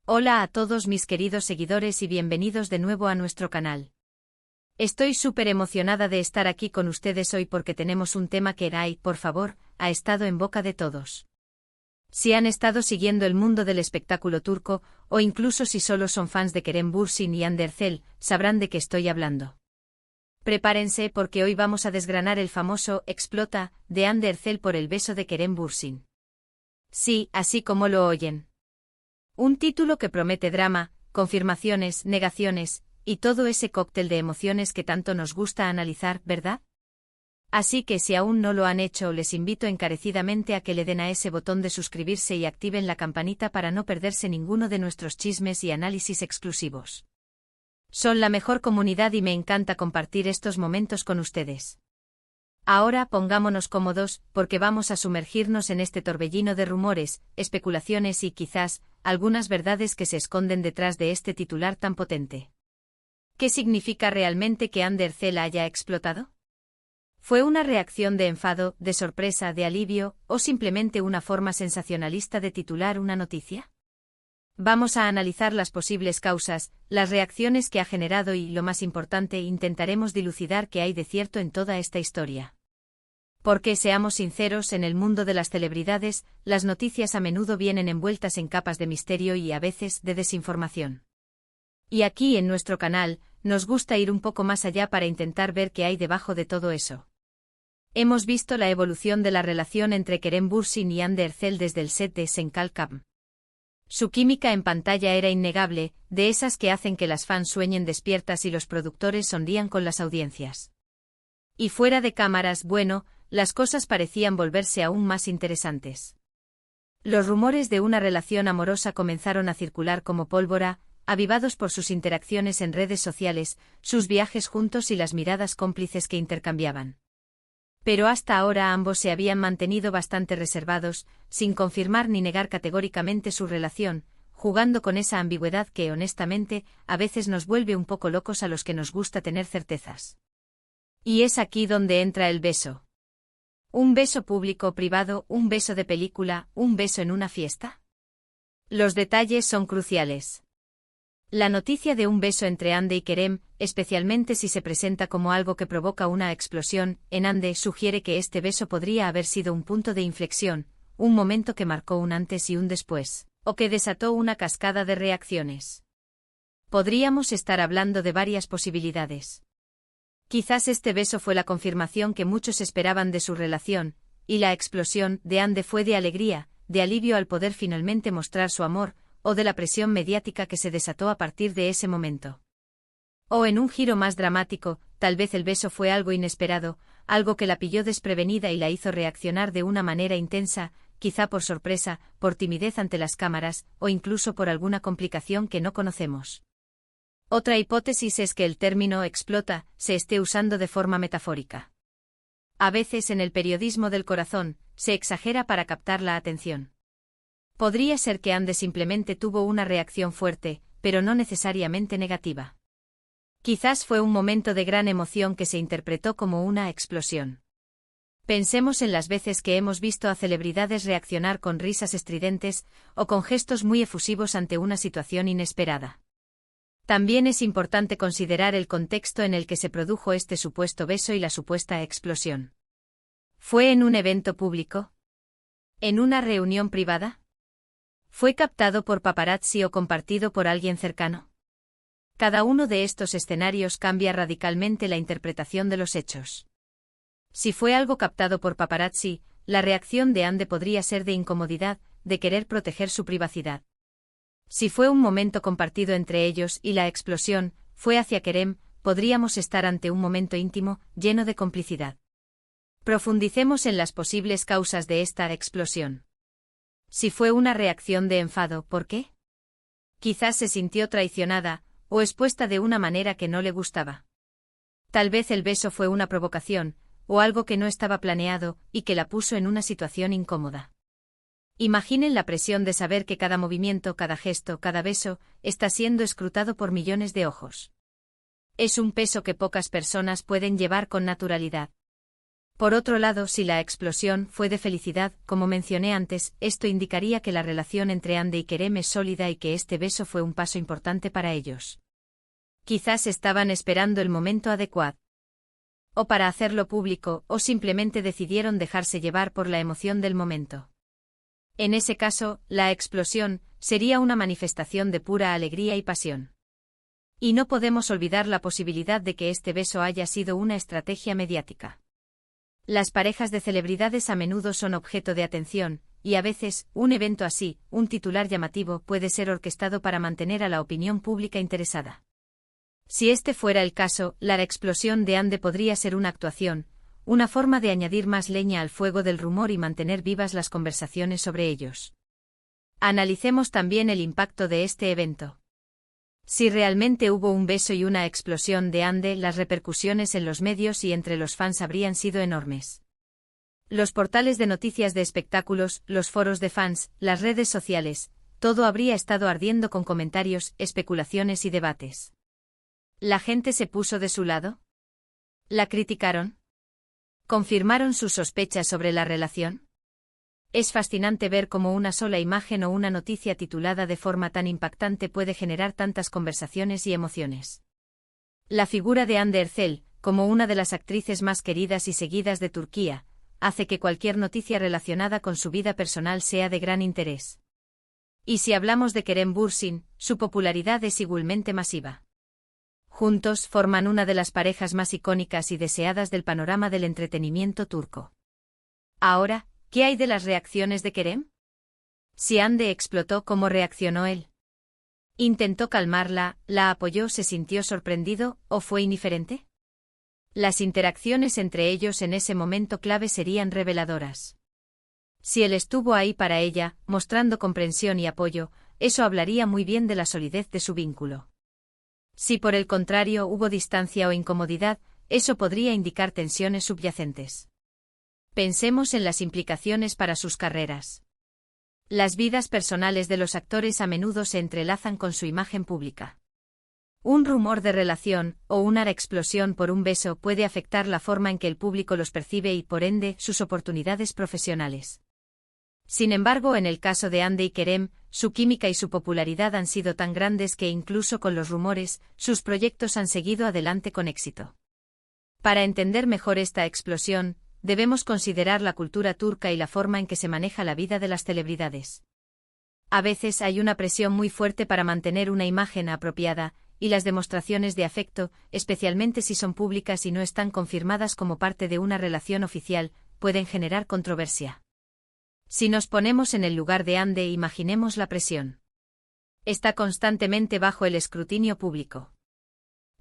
Hola a todos mis queridos seguidores y bienvenidos de nuevo a nuestro canal. Estoy súper emocionada de estar aquí con ustedes hoy porque tenemos un tema que por favor, ha estado en boca de todos. Si han estado siguiendo el mundo del espectáculo turco, o incluso si solo son fans de Kerem Bürsin y Hande Erçel, sabrán de qué estoy hablando. Prepárense porque hoy vamos a desgranar el famoso "explota" de Hande Erçel por el beso de Kerem Bürsin. Sí, así como lo oyen. Un título que promete drama, confirmaciones, negaciones, y todo ese cóctel de emociones que tanto nos gusta analizar, ¿verdad? Así que si aún no lo han hecho, les invito encarecidamente a que le den a ese botón de suscribirse y activen la campanita para no perderse ninguno de nuestros chismes y análisis exclusivos. Son la mejor comunidad y me encanta compartir estos momentos con ustedes. Ahora pongámonos cómodos, porque vamos a sumergirnos en este torbellino de rumores, especulaciones y quizás, algunas verdades que se esconden detrás de este titular tan potente. ¿Qué significa realmente que Hande Erçel haya explotado? ¿Fue una reacción de enfado, de sorpresa, de alivio, o simplemente una forma sensacionalista de titular una noticia? Vamos a analizar las posibles causas, las reacciones que ha generado y, lo más importante, intentaremos dilucidar qué hay de cierto en toda esta historia. Porque, seamos sinceros, en el mundo de las celebridades, las noticias a menudo vienen envueltas en capas de misterio y a veces de desinformación. Y aquí en nuestro canal, nos gusta ir un poco más allá para intentar ver qué hay debajo de todo eso. Hemos visto la evolución de la relación entre Kerem Bürsin y Hande Erçel desde el set de Sen Kalkam. Su química en pantalla era innegable, de esas que hacen que las fans sueñen despiertas y los productores sonrían con las audiencias. Y fuera de cámaras, bueno, las cosas parecían volverse aún más interesantes. Los rumores de una relación amorosa comenzaron a circular como pólvora, avivados por sus interacciones en redes sociales, sus viajes juntos y las miradas cómplices que intercambiaban. Pero hasta ahora ambos se habían mantenido bastante reservados, sin confirmar ni negar categóricamente su relación, jugando con esa ambigüedad que, honestamente, a veces nos vuelve un poco locos a los que nos gusta tener certezas. Y es aquí donde entra el beso. ¿Un beso público o privado, un beso de película, un beso en una fiesta? Los detalles son cruciales. La noticia de un beso entre Hande y Kerem, especialmente si se presenta como algo que provoca una explosión, en Hande sugiere que este beso podría haber sido un punto de inflexión, un momento que marcó un antes y un después, o que desató una cascada de reacciones. Podríamos estar hablando de varias posibilidades. Quizás este beso fue la confirmación que muchos esperaban de su relación, y la explosión de Hande fue de alegría, de alivio al poder finalmente mostrar su amor, o de la presión mediática que se desató a partir de ese momento. O en un giro más dramático, tal vez el beso fue algo inesperado, algo que la pilló desprevenida y la hizo reaccionar de una manera intensa, quizá por sorpresa, por timidez ante las cámaras, o incluso por alguna complicación que no conocemos. Otra hipótesis es que el término "explota" se esté usando de forma metafórica. A veces en el periodismo del corazón, se exagera para captar la atención. Podría ser que Hande simplemente tuvo una reacción fuerte, pero no necesariamente negativa. Quizás fue un momento de gran emoción que se interpretó como una explosión. Pensemos en las veces que hemos visto a celebridades reaccionar con risas estridentes, o con gestos muy efusivos ante una situación inesperada. También es importante considerar el contexto en el que se produjo este supuesto beso y la supuesta explosión. ¿Fue en un evento público? ¿En una reunión privada? ¿Fue captado por paparazzi o compartido por alguien cercano? Cada uno de estos escenarios cambia radicalmente la interpretación de los hechos. Si fue algo captado por paparazzi, la reacción de Hande podría ser de incomodidad, de querer proteger su privacidad. Si fue un momento compartido entre ellos y la explosión fue hacia Kerem, podríamos estar ante un momento íntimo, lleno de complicidad. Profundicemos en las posibles causas de esta explosión. Si fue una reacción de enfado, ¿por qué? Quizás se sintió traicionada, o expuesta de una manera que no le gustaba. Tal vez el beso fue una provocación, o algo que no estaba planeado, y que la puso en una situación incómoda. Imaginen la presión de saber que cada movimiento, cada gesto, cada beso, está siendo escrutado por millones de ojos. Es un peso que pocas personas pueden llevar con naturalidad. Por otro lado, si la explosión fue de felicidad, como mencioné antes, esto indicaría que la relación entre Hande y Kerem es sólida y que este beso fue un paso importante para ellos. Quizás estaban esperando el momento adecuado. O para hacerlo público, o simplemente decidieron dejarse llevar por la emoción del momento. En ese caso, la explosión sería una manifestación de pura alegría y pasión. Y no podemos olvidar la posibilidad de que este beso haya sido una estrategia mediática. Las parejas de celebridades a menudo son objeto de atención, y a veces, un evento así, un titular llamativo, puede ser orquestado para mantener a la opinión pública interesada. Si este fuera el caso, la explosión de Hande podría ser una actuación, una forma de añadir más leña al fuego del rumor y mantener vivas las conversaciones sobre ellos. Analicemos también el impacto de este evento. Si realmente hubo un beso y una explosión de Hande, las repercusiones en los medios y entre los fans habrían sido enormes. Los portales de noticias de espectáculos, los foros de fans, las redes sociales, todo habría estado ardiendo con comentarios, especulaciones y debates. ¿La gente se puso de su lado? ¿La criticaron? ¿Confirmaron sus sospechas sobre la relación? Es fascinante ver cómo una sola imagen o una noticia titulada de forma tan impactante puede generar tantas conversaciones y emociones. La figura de Hande Erçel, como una de las actrices más queridas y seguidas de Turquía, hace que cualquier noticia relacionada con su vida personal sea de gran interés. Y si hablamos de Kerem Bürsin, su popularidad es igualmente masiva. Juntos forman una de las parejas más icónicas y deseadas del panorama del entretenimiento turco. Ahora, ¿qué hay de las reacciones de Kerem? Si Hande explotó, ¿cómo reaccionó él? ¿Intentó calmarla, la apoyó, se sintió sorprendido, o fue indiferente? Las interacciones entre ellos en ese momento clave serían reveladoras. Si él estuvo ahí para ella, mostrando comprensión y apoyo, eso hablaría muy bien de la solidez de su vínculo. Si por el contrario hubo distancia o incomodidad, eso podría indicar tensiones subyacentes. Pensemos en las implicaciones para sus carreras. Las vidas personales de los actores a menudo se entrelazan con su imagen pública. Un rumor de relación, o una explosión por un beso puede afectar la forma en que el público los percibe y, por ende, sus oportunidades profesionales. Sin embargo, en el caso de Hande y Kerem, su química y su popularidad han sido tan grandes que incluso con los rumores, sus proyectos han seguido adelante con éxito. Para entender mejor esta explosión, debemos considerar la cultura turca y la forma en que se maneja la vida de las celebridades. A veces hay una presión muy fuerte para mantener una imagen apropiada, y las demostraciones de afecto, especialmente si son públicas y no están confirmadas como parte de una relación oficial, pueden generar controversia. Si nos ponemos en el lugar de Hande, imaginemos la presión. Está constantemente bajo el escrutinio público.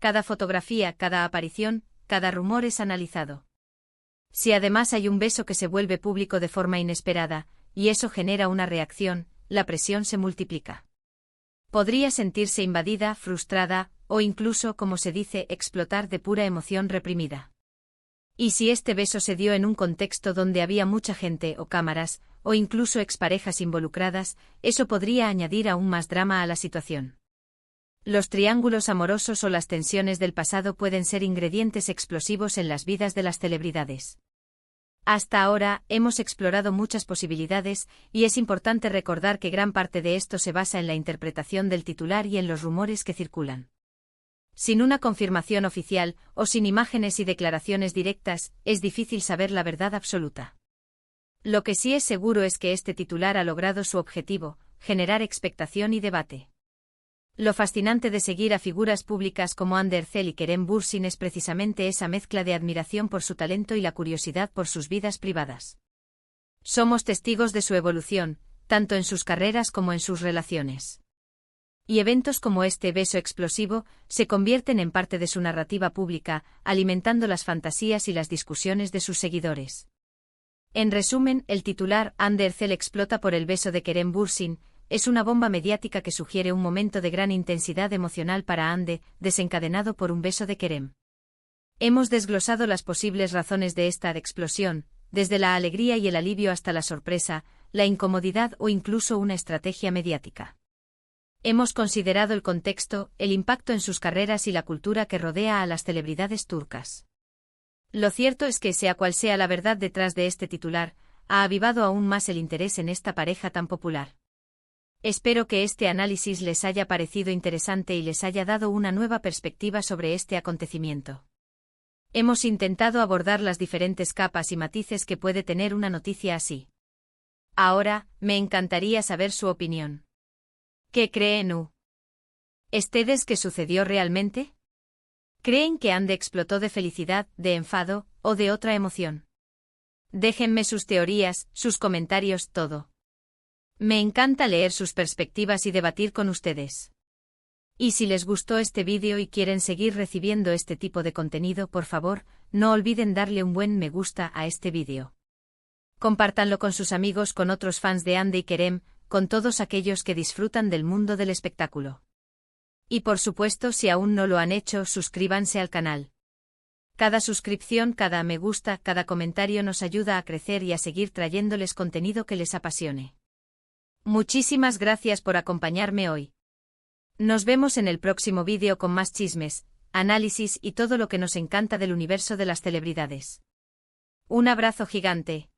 Cada fotografía, cada aparición, cada rumor es analizado. Si además hay un beso que se vuelve público de forma inesperada, y eso genera una reacción, la presión se multiplica. Podría sentirse invadida, frustrada, o incluso, como se dice, explotar de pura emoción reprimida. Y si este beso se dio en un contexto donde había mucha gente o cámaras, o incluso exparejas involucradas, eso podría añadir aún más drama a la situación. Los triángulos amorosos o las tensiones del pasado pueden ser ingredientes explosivos en las vidas de las celebridades. Hasta ahora, hemos explorado muchas posibilidades, y es importante recordar que gran parte de esto se basa en la interpretación del titular y en los rumores que circulan. Sin una confirmación oficial, o sin imágenes y declaraciones directas, es difícil saber la verdad absoluta. Lo que sí es seguro es que este titular ha logrado su objetivo, generar expectación y debate. Lo fascinante de seguir a figuras públicas como Hande Erçel y Kerem Bürsin es precisamente esa mezcla de admiración por su talento y la curiosidad por sus vidas privadas. Somos testigos de su evolución, tanto en sus carreras como en sus relaciones. Y eventos como este beso explosivo se convierten en parte de su narrativa pública, alimentando las fantasías y las discusiones de sus seguidores. En resumen, el titular Hande Erçel explota por el beso de Kerem Bürsin es una bomba mediática que sugiere un momento de gran intensidad emocional para Hande, desencadenado por un beso de Kerem. Hemos desglosado las posibles razones de esta explosión, desde la alegría y el alivio hasta la sorpresa, la incomodidad o incluso una estrategia mediática. Hemos considerado el contexto, el impacto en sus carreras y la cultura que rodea a las celebridades turcas. Lo cierto es que, sea cual sea la verdad detrás de este titular, ha avivado aún más el interés en esta pareja tan popular. Espero que este análisis les haya parecido interesante y les haya dado una nueva perspectiva sobre este acontecimiento. Hemos intentado abordar las diferentes capas y matices que puede tener una noticia así. Ahora, me encantaría saber su opinión. ¿Qué creen ustedes que sucedió realmente? ¿Creen que Andy explotó de felicidad, de enfado, o de otra emoción? Déjenme sus teorías, sus comentarios, todo. Me encanta leer sus perspectivas y debatir con ustedes. Y si les gustó este vídeo y quieren seguir recibiendo este tipo de contenido, por favor, no olviden darle un buen me gusta a este vídeo. Compártanlo con sus amigos, con otros fans de Andy y Kerem, con todos aquellos que disfrutan del mundo del espectáculo. Y por supuesto, si aún no lo han hecho, suscríbanse al canal. Cada suscripción, cada me gusta, cada comentario nos ayuda a crecer y a seguir trayéndoles contenido que les apasione. Muchísimas gracias por acompañarme hoy. Nos vemos en el próximo vídeo con más chismes, análisis y todo lo que nos encanta del universo de las celebridades. Un abrazo gigante.